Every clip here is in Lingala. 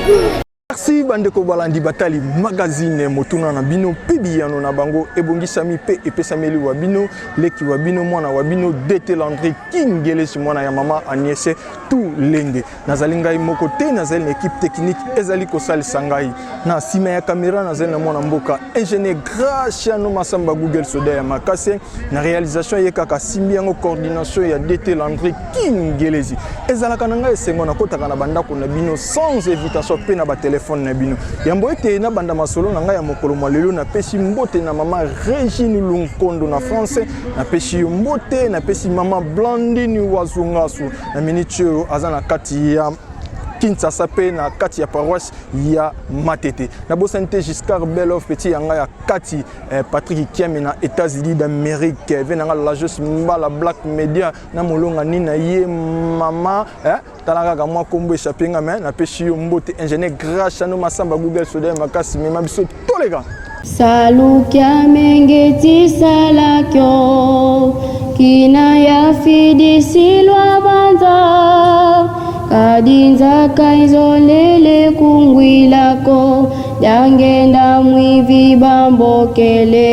Merci bandeko balandi batali magazine motuna na bino pibiano na bango ebongi sami pe epesameli wa bino leki wa bino mwana wa bino Dete Landry Kingelesi mwana ya mama Agnès tout lenge nazali ngai moko te nazali na équipe technique ezali kosalisa ngai na sima ya caméra nazali na mwana mboka ingénieur Graciano Masamba Google Soda ya makase na réalisation yekaka simbiango coordination ya Dete Landry Kingelesi ezalaka na ngai esengo na kotaka na bandako na bino sans invitation pe na ba téléphone na bino yambo ete na banda masolo na ngai ya mokolo malelo na pesi mbote na mama Régine Lunkondo na français na pesi mbote na pesi mama Blandine Wazungasu na minicho azana kati ya Kinshasa pe na kati ya paroisse ya Matete na bosante Giscard Beloff petit yanga ya kati Patrick Kiame na États-Unis d'Amérique venanga la juste mbala Black Media na molonga nina ye mama talaka ka mwa kombo échappé ngame na peshi mbote ingénieur Graciano Masamba Google Soda makasi mema biso tolega Salukia mengeti salakyo kina ya fidi silwa banza kadinza kaizolele kungwilako yangenda mwivi bambokele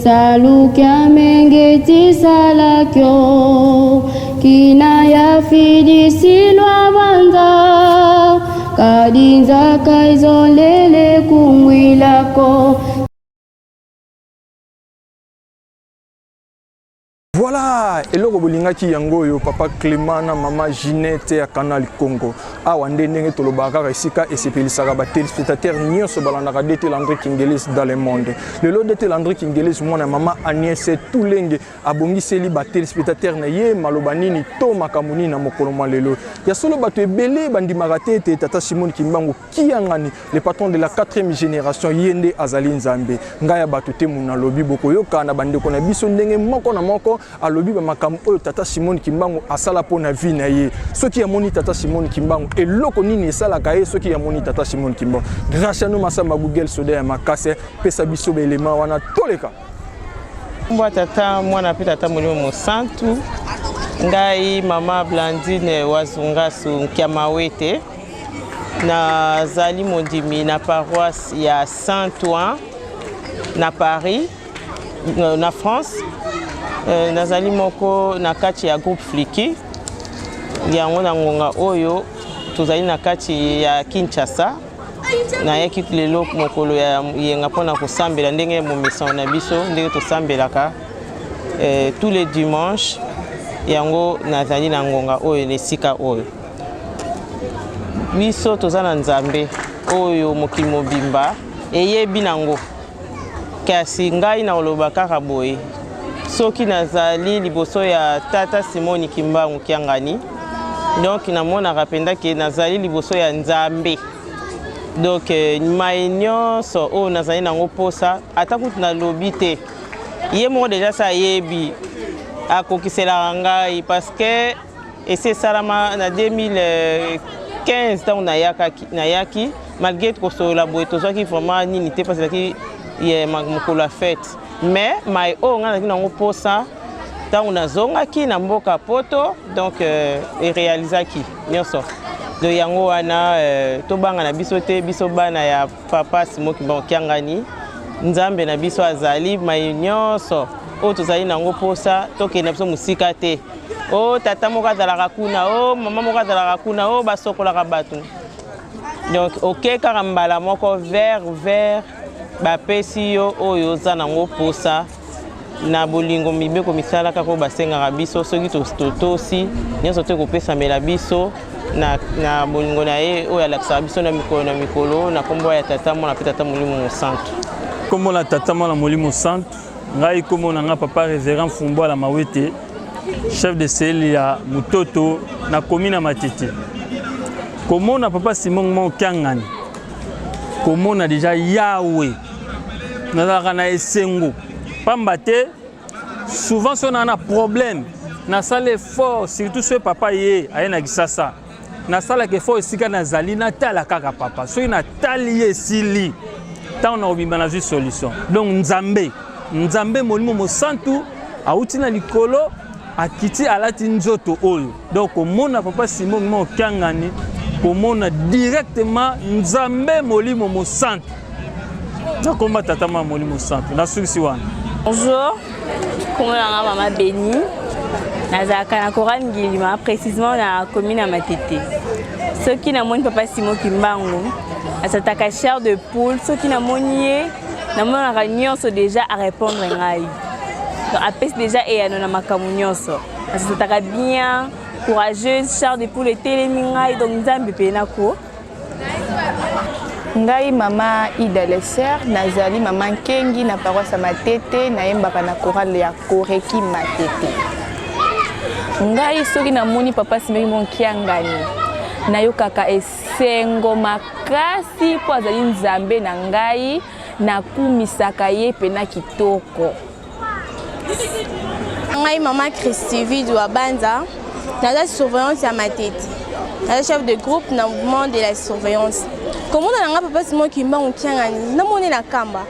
Salukia mengeti salakyo kina ya fidi silwa banza kadinza kaizolele kungwilako. Voilà, et le bolinga ki yango yo papa Clément na mama Ginette ya Canal Congo. Awa ndenge tolobaka isika et sepelisaka ba téléspectateurs nyonso balandaka Dete Landry Kingelesi dans le monde. Le lot Dete Landry Kingelesi mwana mama Agnès tout lenge abongiseli ba téléspectateurs na ye maloba nini to makamuni na mokolo malelo. Ya solo bato ebele bandimaka te tata Simon Kimbangu Kiangani le patron de la 4e génération yende azali nzambe. Ngaya bato te muna lobi bokoyoka na bandeko na biso ndenge moko na moko alobi ba makambo oyo tata Simon Kimbangu asala pona vie na ye soki ya moni tata Simon Kimbangu eloko nini esala ka ye soki ya moni tata Simon Kimbangu Graciano Masamba Google Soda ya makase pesa biso be elema wana toleka mwa tata mwana pe tata molimo mosantu ngai mama Blandine Wazungasu Kiamawete na zali mondimi na paroisse ya Saint-Ouen na Paris na France nazali moko na kati ya groupe Fliki yango na ngonga oyo tozali na kati ya Kinshasa na yaki lelo mokolo ya yenga pona kosambela ndenge momisa na biso ndenge tosambelaka tous les dimanches yango nazali na ngonga oyo nesika oyo biso tozana nzambe oyo mokili mobimba eyebi nango kasi ngai na olobaka kaboye soki nazali liboso ya tata Simon Kimbangu Kiangani donc namona rapenda ke nazali liboso ya nzambe donc maenyo so o nazali nango posa atakutu na lobi te ye mo déjà ça yebi akokisela ngai parce que ese salama na 2015 tant na yaki malgré ko so la boye to soki vraiment nini te parce que ye makolo la fête mais mai o ngana kinango posa tango nazongaki na mboka poto donc e réalisaki nyonso de yango wana tobanga na biso te biso bana ya papa Simon Kimbangu Kiangani nzambe na biso azali mai nyonso o tozali nango posa tokenda biso musika te o tata moko azalaka kuna o mama moko azalaka kuna o basokolaka bato donc okeka mbala moko vers bapesi yo oyo za nango posa na bolingo mibeko misala kako basengaka biso soki totosi nyonso te kopesa mela biso na bolingo na ye oyo alakisaka biso na mikolo na kombo ya tata mwana pe tata molimo mosantu kombo na tata mwana molimo mosantu ngai kombo na nga papa révérend Fumboala Mawete chef de cellule ya Mutoto na commune ya Matete komona papa Simon Kiangani komona déjà Yahweh nazalaka na esengo pamba te souvent si on a un problème na sala effort surtout ce papa ye aye na Kisasa na sala ke effort esika nazali na tala kaka papa soki na tali ye sili tant na obimba na solution donc nzambe molimo mosantu auti na likolo akiti alati nzoto oyo donc omona papa Simon Kiangani komona directement nzambe molimo mosantu nakomba tata mama molimo mosantu nasukisi wana. Bonjour, komona mama Béni nazalaka na Chorale Ngilima précisément na commune ya Matete. Soki namoni papa Simon Kimbangu asataka chair de poule, soki namoni ye namonaka nyonso déjà à répondre ngai. Donc apesi déjà eyano na makambo nyonso. Asataka bien, courageuse, chair de poule etelemi ngai donc nzambe pe nako. Ngai mama Ida Lesser, nazali mama Nkengi na paroisse Matete, nayembaka na chorale ya Koreki Matete. Ngai soki namoni papa Simon Monkiangani, nayokaka esengo makasi po azali nzambe na ngai, nakumisaka ye pena kitoko. Ngai mama Christy Vidwa Banza, nazali surveillance ya Matete. Nazali chef de groupe na mouvement de la surveillance. Comment on a papa Simon Kimbangu Kiangani, namoni na kamba,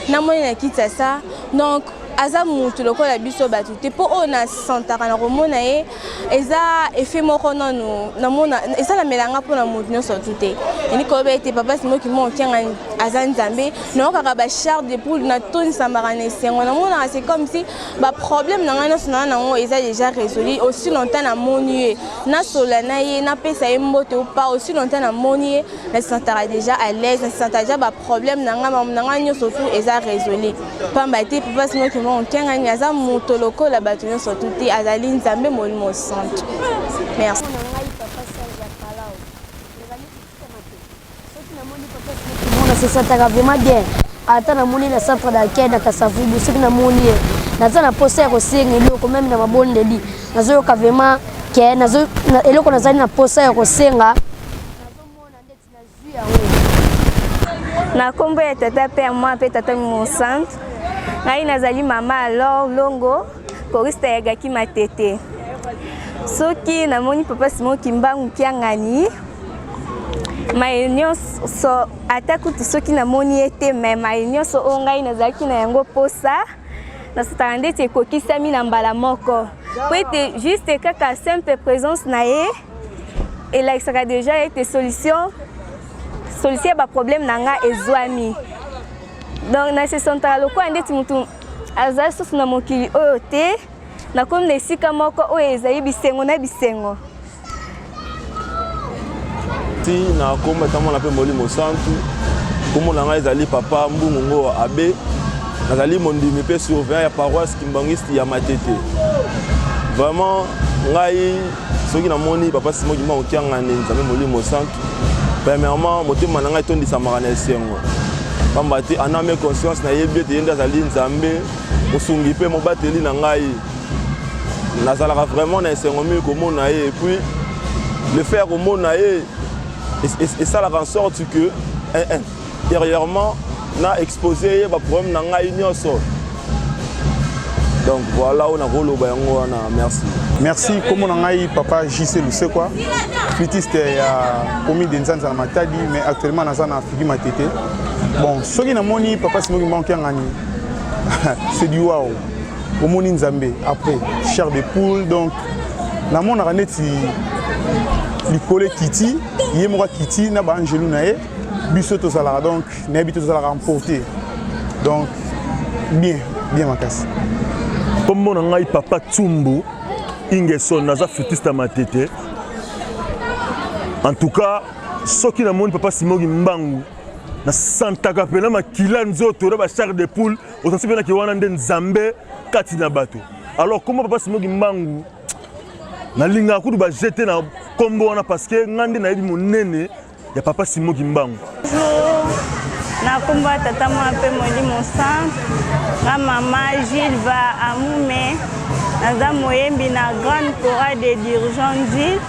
namoni na kitasa, donc aza mutu lokola biso batute po ona santaka na komona ye eza effet moko nanu namona eza na melanga pona mutu nyonso tute eni ko bete papa Simon Kimbangu Kiangani aza nzambe na kaka ba char de poule na toni samara na sengo namona c'est comme si ba problème na ngana sona nango eza déjà résolu aussi longtemps na monier na solana ye na pesa ye mbote ou pas aussi longtemps na monier na santara déjà à l'aise na santara déjà ba problème na ngana nyonso tout eza résolu pamba te papa Simon Kimbangu Kiangani aza moto lokola bato nyonso tuti azali nzambe molimo santu. Merci. Se sentaka vraiment bien ata namoni na centre d'accueil na Kasavubu soki namoni ye naza na posa ya kosenga eloko meme na mabondeli nazoyoka vraiment ke eloko nazali na posa ya kosenga nazomona ndeti nazwi yango Na kombo ya tata pe moi pe tata Monsante. Ngai nazali mama alors longo choriste ya Gaki Matete. Soki namoni papa Simon Kimbangu Kiangani mayenyo so atakutu soki namoni ete me mayenyo so ongai nazalaki na yango posa na sotanda te kokisami na mbala moko po ete juste kaka simple présence na ye elakisaka déjà ete solution ba problème na nga ezwami donc na se sentaka lokola ndeti mutu azali susu na mokili oyo te nakomi na esika moko oyo ezali bisengo na bisengo. Si na komba tamona pe molimo santu komona ngai ezali papa Mbungu abe nazali mondimi pe surveillant ya paroisse Kimbangiste ya Matete. Vraiment ngai soki namoni papa Simon Kimbangu Kiangani nzambe molimo santu premièrement motema na ngai tondisa makana esengo pamba te aname conscience na yebi ete yenda azali nzambe mosungi pe mobateli na ngai nazalaka vraiment na esengo mingi komona ye et puis le faire komona ye et ça la en sorte que intérieurement na exposé ba problème na ngai nyonso. Donc voilà on a roloba yango wana. Merci. Merci comme on a papa JC Lusse quoi. Flûtiste ya commune de Nzanza na Matadi mais actuellement na zana Figi Matete. Bon soki na moni papa Simon Kimbangu Kiangani c'est du wow. Au moni Nzambe après chair de poule donc na mona neti likole kiti yemoka kiti na ba angelu na ye biso to sala donc na bito to sala remporter donc bien makasi comme on a papa Tsumbu Ingeson naza flûtiste Matete. En tout cas soki na moni papa Simon Kimbangu na santaka pena makila nzoto na ba char de poule osansi pena ki wana nde Nzambe kati na bato. Alors comment papa Simon Kimbangu na linga kudu ba jeter na kombo wana parce que ngande na yebi monene ya papa Simon Kimbangu. Bonjour. Na kombo tata moi pe molimo santu. Na mama Gilles va amume. Naza moyembi na grande chorale des dirigeants Gilles.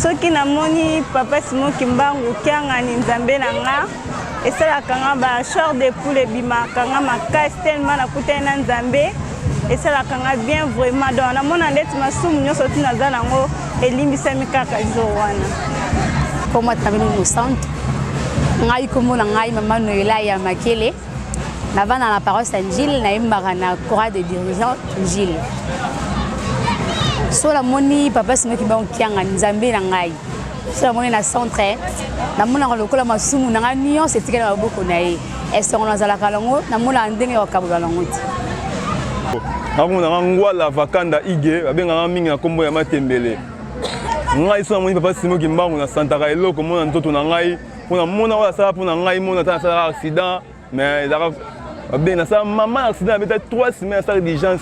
Soki namoni papa Simon Kimbangu Kiangani nzambe na nga esalaka nga ba char de poule ebimaka nga makasi tellement nakutani na nzambe esalaka nga bien vraiment donc namona ndeti masumu nyonso ti naza nango elimbisami kaka jour wana. Kombo tamini Monsante ngai kombo na ngai mama Noela ya Makele navanda na paroisse Angile nayembaka na chorale de dirigeants Gilles. So la moni papa Simon Kimbangu Kiangani nzambe na ngai so namoni na centre namonaka lokola masumu nanga nyonso etikali na maboko na ye esongo nazalaka nango namona ndenge yakabola nango te nakomona ngwala vakanda ige babengaka mingi na kombo ya matembele ngai so namoni papa Simoki Mbangu na santaka eloko mona ntoto na ngai mpona mona oyo asala mpona ngai mona ata nasalaka accident mais ezalaka babenga nasala mama accident abeta 3 semaines asala diligence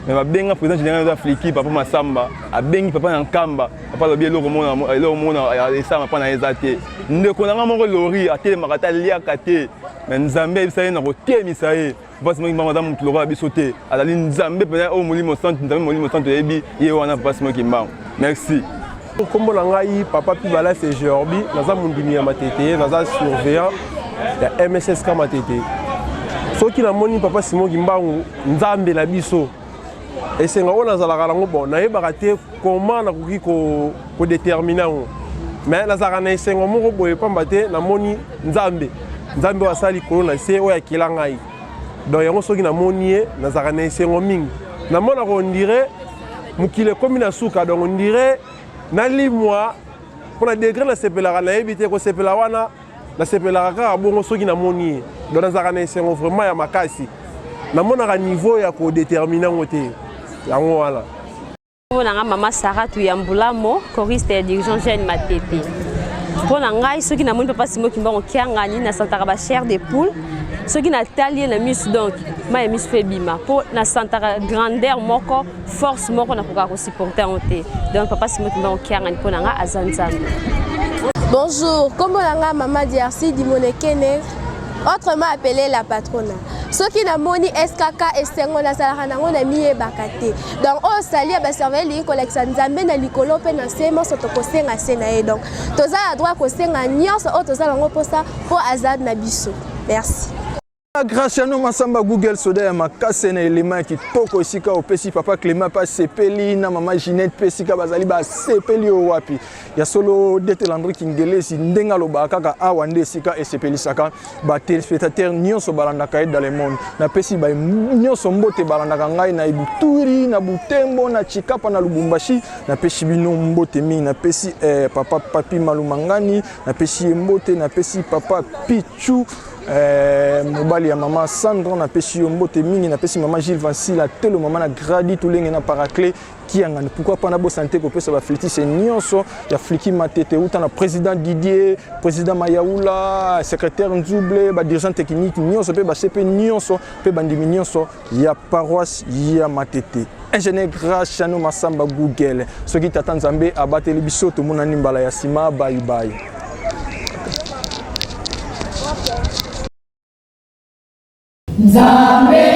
mais babenga président général de Fliki papa Masamba abengi papa na nkamba papa alobi eloko mona esama mpa na eza te ndeko na ngai moko lori atelemaka ata aliaka te mais nzambe ayebisa ye na kotemisa ye papa Simoki Mbangu aza motu lokola biso te azali nzambe mpena oyo molimo centre nzambe molimo centre oyebi ye wana papa Simoki Mbangu merci. Kombo na ngai papa Pibala c'est Georbi naza mundimi ya matete naza surveillant ya MSSK matete soki namoni papa Simoki Mbangu nzambe na biso esenga oyo nazalaka nango bon nayebaka te comment nakoki kodétermine yango mais nazalaka na esengo moko boye pamba te namoni nzambe oyo asala likolo na se oyo akela ngai donc yango soki namoni ye nazalaka na esengo mingi namonaka ondire mokili ekomi na suka donc ondire nalimwa mpona degré nasepelaka nayebi te kosepela wana nasepelaka kaka bongo soki namoni ye donc nazalaka na esengo vraiment ya makasi namonaka niveau ya kodétermine yango te yango wana mpona mama Saratu ya Mbulamo choriste ya dirigeant jeune matete mpona ngai soki namoni papa Simoki Mbangu kiangani nasantaka bachair de poule soki natali ye na miso donc ma ya miso fe bima mpo nasantaka grandeur moko force moko nakokaka kosupporte yango te donc papa Simoki Mbangu kiangani mpona nga aza nzambe. Bonjour, kombo na nga mama Diarcy Dimonekene, autrement appelée la patronne. Soki na moni SKK esengo nazalaka nango na miyebaka te donc oyo osali ya basurveille lingi kolekisa nzambe na likolo mpe na se moso tokosenga se na ye donc toza na droit kosenga nyonso oyo toza nango mposa mpo aza na biso. Merci. Graciano Masamba Google soda ya makase na elema kitoko esika opesi papa Clément pa sepeli na mama Ginette pesika bazali ba sepeli o wapi ya solo dete Landry Kingelesi ndenga loba kaka awa nde esika esepeli saka ba téléspectateurs nyonso balandaka dans le monde na pesi ba nyonso mbote balandaka ngai na Ibuturi na Butembo na Chikapa na Lubumbashi na pesi bino mbote mingi na pesi papa Papi Malumangani na pesi mbote na pesi papa Pichu mobali ya mama Sandro na pesi mbote mingi na pesi mama Gilles Vansila telo mama na gradi tulenge na paraclé kiangani pourquoi pas na bo santé ko pesa ba flitise nyonso ya fliki matete uta na président Didier président Mayaoula secrétaire Nzouble ba dirigeant technique nyonso pe ba CP nyonso pe bandimi nyonso ya paroisse ya matete ingénieur Graciano Masamba Google soki tata Nzambe abateli biso to mona nimbala ya sima bye bye. Nzambe